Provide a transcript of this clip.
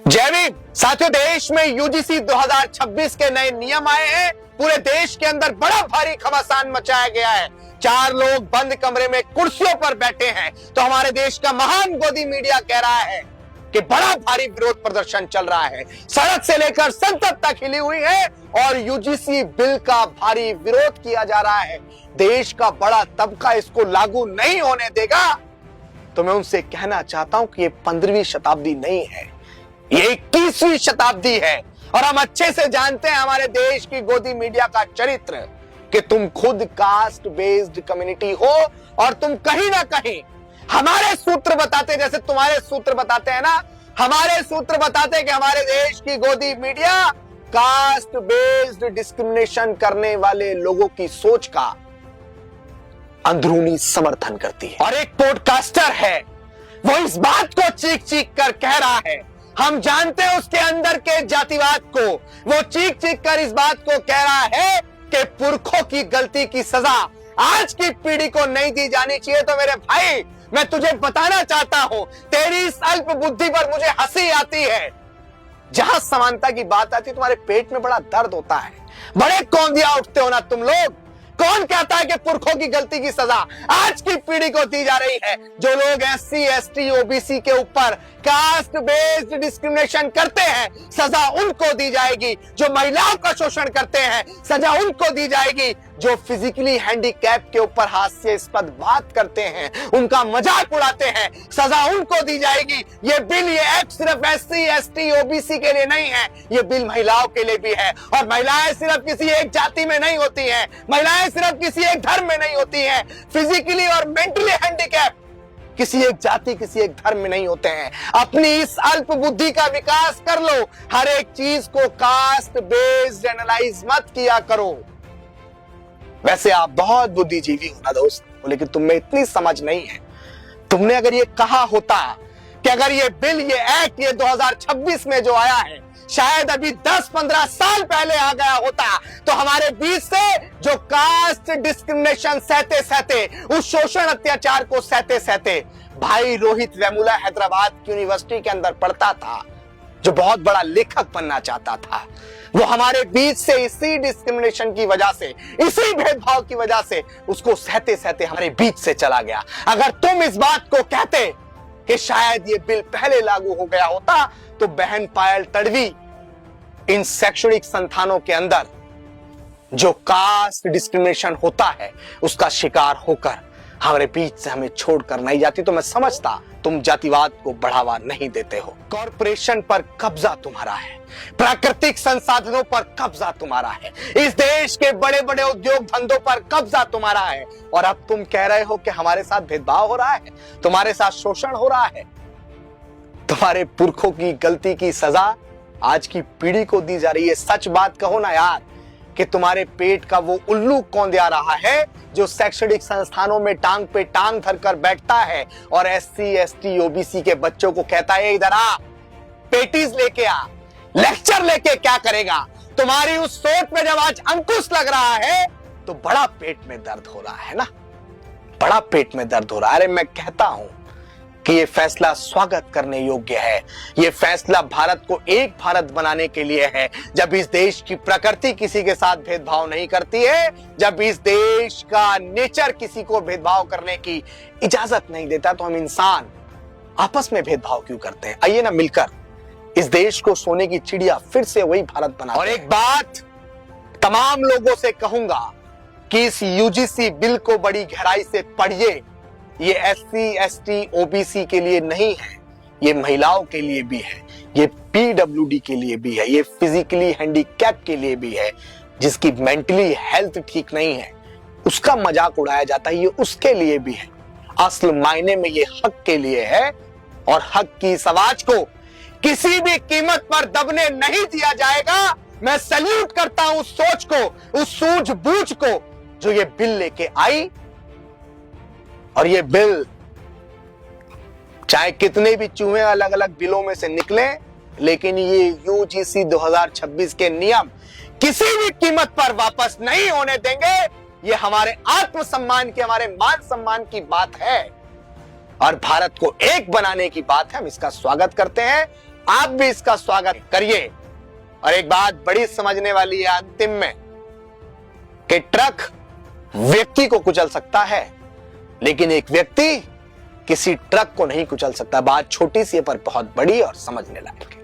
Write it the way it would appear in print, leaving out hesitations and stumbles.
जय भीम। साथियों, देश में यूजीसी 2026 के नए नियम आए हैं। पूरे देश के अंदर बड़ा भारी घमासान मचाया गया है। 4 लोग बंद कमरे में कुर्सियों पर बैठे हैं तो हमारे देश का महान गोदी मीडिया कह रहा है कि बड़ा भारी विरोध प्रदर्शन चल रहा है। सड़क से लेकर संसद तक हिली हुई है और यूजीसी बिल का भारी विरोध किया जा रहा है। देश का बड़ा तबका इसको लागू नहीं होने देगा। तो मैं उनसे कहना चाहता हूं कि ये 15वीं शताब्दी नहीं है, ये 21वीं शताब्दी है। और हम अच्छे से जानते हैं हमारे देश की गोदी मीडिया का चरित्र कि तुम खुद कास्ट बेस्ड कम्युनिटी हो और तुम कहीं ना कहीं हमारे सूत्र बताते, जैसे तुम्हारे सूत्र बताते हैं ना, हमारे सूत्र बताते हैं कि हमारे देश की गोदी मीडिया कास्ट बेस्ड डिस्क्रिमिनेशन करने वाले लोगों की सोच का अंदरूनी समर्थन करती है। और एक पॉडकास्टर है, वो इस बात को चीख चीख कर कह रहा है, हम जानते हैं उसके अंदर के जातिवाद को, वो चीख चीख कर इस बात को कह रहा है कि पुरखों की गलती की सजा आज की पीढ़ी को नहीं दी जानी चाहिए। तो मेरे भाई, मैं तुझे बताना चाहता हूं, तेरी इस अल्प बुद्धि पर मुझे हंसी आती है। जहां समानता की बात आती है तुम्हारे पेट में बड़ा दर्द होता है। बड़े कौंधिया उठते हो ना तुम लोग। कौन कहता है कि पुरखों की गलती की सजा आज की पीढ़ी को दी जा रही है? जो लोग एससी, एसटी, ओबीसी के ऊपर कास्ट बेस्ड डिस्क्रिमिनेशन करते हैं, सजा उनको दी जाएगी। जो महिलाओं का शोषण करते हैं, सजा उनको दी जाएगी। जो फिजिकली हैंडीकैप के ऊपर हास्यास्पद बात करते हैं, उनका मजाक उड़ाते हैं, सजा उनको दी जाएगी। ये बिल, ये एक्ट सिर्फ एससी, एसटी, ओबीसी के लिए नहीं है, ये बिल महिलाओं के लिए भी है। और महिलाएं सिर्फ किसी एक जाति में नहीं होती हैं, महिलाएं सिर्फ किसी एक धर्म में नहीं होती हैं। फिजिकली और मेंटली हैंडीकैप किसी एक जाति, किसी एक धर्म में नहीं होते हैं। अपनी इस अल्प बुद्धि का विकास कर लो। हर एक चीज को कास्ट बेस्ड एनालाइज मत किया करो। वैसे आप बहुत बुद्धिजीवी हो ना दोस्त, लेकिन तुम में इतनी समझ नहीं है। तुमने अगर ये कहा होता कि अगर ये बिल, ये एक्ट, ये 2026 में जो आया है, शायद अभी 10-15 साल पहले आ गया होता, तो हमारे बीच से जो कास्ट डिस्क्रिमिनेशन सहते सहते, उस शोषण अत्याचार को सहते सहते भाई रोहित वेमुला हैदराबाद की यूनिवर्सिटी के अंदर पढ़ता था, जो बहुत बड़ा लेखक बनना चाहता था, वो हमारे बीच से इसी डिस्क्रिमिनेशन की वजह से, इसी भेदभाव की वजह से उसको सहते सहते हमारे बीच से चला गया। अगर तुम इस बात को कहते कि शायद ये बिल पहले लागू हो गया होता, तो बहन पायल तड़वी इन शैक्षणिक संस्थानों के अंदर जो कास्ट डिस्क्रिमिनेशन होता है उसका शिकार होकर हमारे बीच से हमें छोड़कर नहीं जाती। तो मैं समझता तुम जातिवाद को बढ़ावा नहीं देते हो। कॉरपोरेशन पर कब्जा तुम्हारा है, प्राकृतिक संसाधनों पर कब्जा तुम्हारा है, इस देश के बड़े बड़े उद्योग धंधों पर कब्जा तुम्हारा है। और अब तुम कह रहे हो कि हमारे साथ भेदभाव हो रहा है, तुम्हारे साथ शोषण हो रहा है। तुम्हारे पुरखों की गलती की सजा आज की पीढ़ी को दी जा रही है। सच बात कहो ना यार, कि तुम्हारे पेट का वो उल्लू कौन दे रहा है जो शैक्षणिक संस्थानों में टांग पे टांग धरकर बैठता है और एससी, एसटी, ओबीसी के बच्चों को कहता है इधर आ, पेटीज लेके आ, लेक्चर लेके क्या करेगा? तुम्हारी उस सोच में जब आज अंकुश लग रहा है तो बड़ा पेट में दर्द हो रहा है ना, बड़ा पेट में दर्द हो रहा है। अरे मैं कहता हूं कि ये फैसला स्वागत करने योग्य है। ये फैसला भारत को एक भारत बनाने के लिए है। जब इस देश की प्रकृति किसी के साथ भेदभाव नहीं करती है, जब इस देश का नेचर किसी को भेदभाव करने की इजाजत नहीं देता, तो हम इंसान आपस में भेदभाव क्यों करते हैं? आइए ना मिलकर इस देश को सोने की चिड़िया फिर से वही भारत बनाते हैं। और एक बात तमाम लोगों से कहूंगा कि इस यूजीसी बिल को बड़ी गहराई से पढ़िए। ये एससी, एसटी, ओबीसी के लिए नहीं है, ये महिलाओं के लिए भी है, ये पीडब्ल्यूडी के लिए भी है, ये फिजिकली हैंडीकैप के लिए भी है। जिसकी मेंटली हेल्थ ठीक नहीं है उसका मजाक उड़ाया जाता है, ये उसके लिए भी है। असल मायने में ये हक के लिए है और हक की इस आवाज को किसी भी कीमत पर दबने नहीं दिया जाएगा। मैं सैल्यूट करता हूं उस सोच को, उस सूझबूझ को जो ये बिल लेके आई। और ये बिल चाहे कितने भी चूहे अलग अलग बिलों में से निकले, लेकिन ये यूजीसी 2026 के नियम किसी भी कीमत पर वापस नहीं होने देंगे। ये हमारे आत्मसम्मान की, हमारे मान सम्मान की बात है और भारत को एक बनाने की बात है। हम इसका स्वागत करते हैं। आप भी इसका स्वागत करिए। और एक बात बड़ी समझने वाली है अंतिम में कि ट्रक व्यक्ति को कुचल सकता है, लेकिन एक व्यक्ति किसी ट्रक को नहीं कुचल सकता। बात छोटी सी है पर बहुत बड़ी और समझने लायक है।